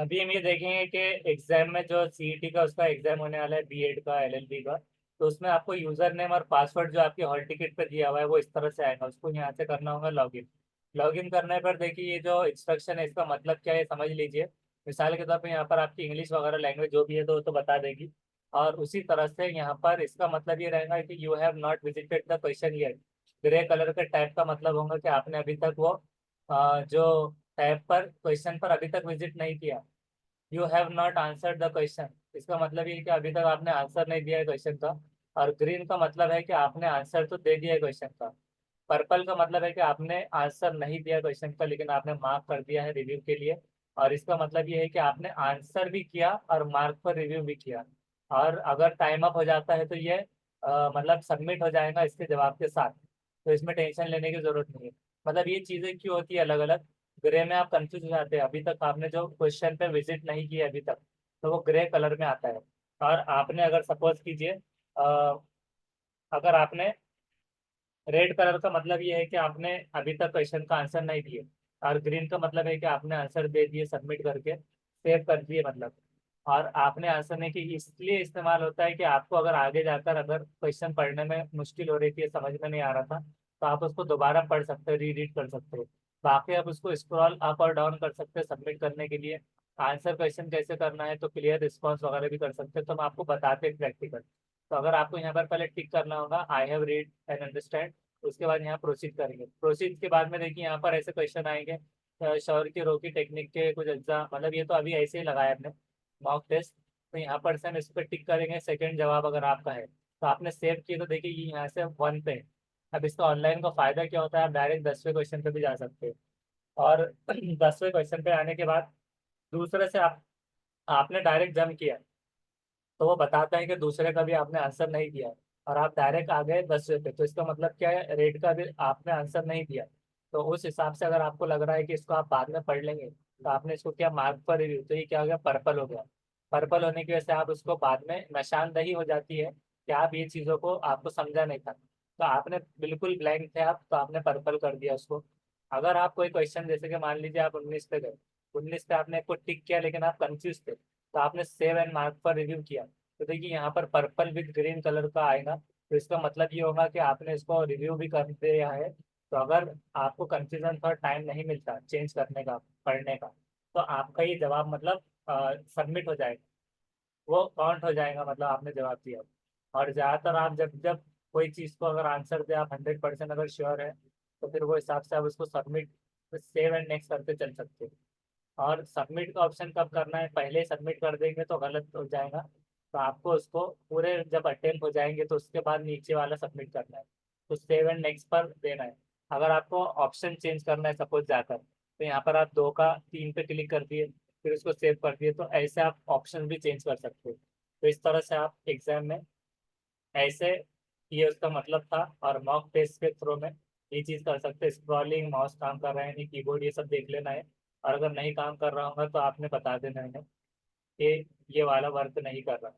अभी हम ये देखेंगे कि एग्जाम में जो सीईटी का उसका एग्जाम होने वाला है, बीएड का, एलएलबी का, तो उसमें आपको यूजर नेम और पासवर्ड जो आपकी हॉल टिकट पर दिया हुआ है वो इस तरह से आएगा। उसको यहाँ से करना होगा लॉगिन। लॉगिन करने पर देखिए ये जो इंस्ट्रक्शन है इसका मतलब क्या है समझ लीजिए। मिसाल के तौर पर यहाँ पर आपकी इंग्लिश वगैरह लैंग्वेज जो भी है तो बता देगी। और उसी तरह से यहाँ पर इसका मतलब ये रहेगा कि you have not visited the question yet. Grey colour के टाइप का मतलब होगा कि आपने अभी तक वो जो टैब पर क्वेश्चन पर अभी तक विजिट नहीं किया। You have not answered the question, इसका मतलब ये है कि अभी तक आपने आंसर नहीं दिया है क्वेश्चन का। और ग्रीन का मतलब है कि आपने आंसर तो दे दिया है क्वेश्चन का। पर्पल का मतलब है कि आपने आंसर नहीं दिया क्वेश्चन का लेकिन आपने मार्क कर दिया है रिव्यू के लिए। और इसका मतलब ये है कि आपने आंसर भी किया और मार्क पर रिव्यू भी किया। और अगर टाइम अप हो जाता है तो ये मतलब सबमिट हो जाएगा इसके जवाब के साथ। तो इसमें टेंशन लेने की जरूरत नहीं है। मतलब ये चीज़ें क्यों होती है अलग अलग। ग्रे में आप कंफ्यूज हो जाते हैं, अभी तक आपने जो क्वेश्चन पे विजिट नहीं किया अभी तक, तो वो ग्रे कलर में आता है। और आपने अगर सपोज कीजिए अगर आपने रेड कलर का मतलब ये है कि आपने अभी तक क्वेश्चन का आंसर नहीं दिए। और ग्रीन का मतलब है कि आपने आंसर दे दिए सबमिट करके सेव कर दिए मतलब। और आपने आंसर नहीं की इसलिए इस्तेमाल होता है कि आपको अगर आगे जाकर अगर क्वेश्चन पढ़ने में मुश्किल हो रही थी, समझ में नहीं आ रहा था, तो आप उसको दोबारा पढ़ सकते हो, रीड कर सकते हो। बाकी आप उसको स्क्रॉल अप और डाउन कर सकते हो सबमिट करने के लिए। आंसर क्वेश्चन कैसे करना है तो क्लियर रिस्पॉन्स वगैरह भी कर सकते हो, तो हम आपको बताते हैं प्रैक्टिकल। तो अगर आपको यहाँ पर पहले टिक करना होगा I have read and understand. उसके बाद यहाँ प्रोसीड करेंगे। प्रोसीड के बाद में देखिए यहाँ पर ऐसे क्वेश्चन आएंगे। शौर की रो की टेक्निक के कुछ एग्जाम, मतलब ये तो अभी ऐसे ही लगाया हमने मॉक टेस्ट। तो यहाँ पर से हम इस पर टिक करेंगे सेकंड जवाब अगर आपका है तो आपने सेव किया तो देखिए ये यहाँ से वन पे है। अब इसका ऑनलाइन का फायदा क्या होता है, आप डायरेक्ट 10वें क्वेश्चन पे भी जा सकते हो। और 10वें क्वेश्चन पे आने के बाद दूसरे से आपने डायरेक्ट जंप किया तो वो बताता है कि दूसरे का भी आपने आंसर नहीं दिया है। और आप डायरेक्ट आ गए 10वें पे, तो इसका मतलब क्या है, रेट का भी आपने आंसर नहीं दिया। तो उस हिसाब से अगर आपको लग रहा है कि इसको आप बाद में पढ़ लेंगे तो आपने इसको क्या मार्क पर रिव्यू, तो ये क्या हो गया, पर्पल हो गया। पर्पल होने की वजह से आप उसको बाद में निशानदही हो जाती है कि आप ये चीज़ों को आपको समझा नहीं था, तो आपने बिल्कुल ब्लैंक थे आप, तो आपने पर्पल कर दिया उसको। अगर आप कोई क्वेश्चन जैसे कि मान लीजिए आप 19 पे गए, 19 पे आपने को टिक किया लेकिन आप कंफ्यूज थे, तो आपने सेव एंड मार्क पर रिव्यू किया, तो देखिए यहाँ पर पर्पल विद ग्रीन कलर का आएगा। तो इसका मतलब ये होगा कि आपने इसको रिव्यू भी कर दिया है। तो अगर आपको कंफ्यूजन थोड़ा टाइम नहीं मिलता चेंज करने का, पढ़ने का, तो आपका ये जवाब मतलब सबमिट हो जाएगा, वो काउंट हो जाएगा, मतलब आपने जवाब दिया। और ज़्यादातर आप जब जब कोई चीज़ को अगर आंसर दे आप 100% अगर श्योर है, तो फिर वो हिसाब से आप उसको सबमिट, सेव एंड नेक्स्ट करते चल सकते हो। और सबमिट का ऑप्शन कब करना है, पहले ही सबमिट कर देंगे तो गलत हो जाएगा। तो आपको उसको पूरे जब अटेम्प्ट हो जाएंगे तो उसके बाद नीचे वाला सबमिट करना है, तो सेव एंड नेक्स्ट पर देना है। अगर आपको ऑप्शन चेंज करना है सपोज जाकर, तो यहाँ पर आप 2 का 3 पे क्लिक कर दिए, फिर उसको सेव कर दिए, तो ऐसे आप ऑप्शन भी चेंज कर सकते हो। तो इस तरह से आप एग्जाम में ऐसे, ये उसका मतलब था। और मॉक टेस्ट के थ्रू में ये चीज़ कर सकते हैं, स्क्रॉलिंग माउस काम कर रहा है नहीं, कीबोर्ड, ये सब देख लेना है। और अगर नहीं काम कर रहा होगा तो आपने बता देना है कि ये वाला वर्क नहीं कर रहा।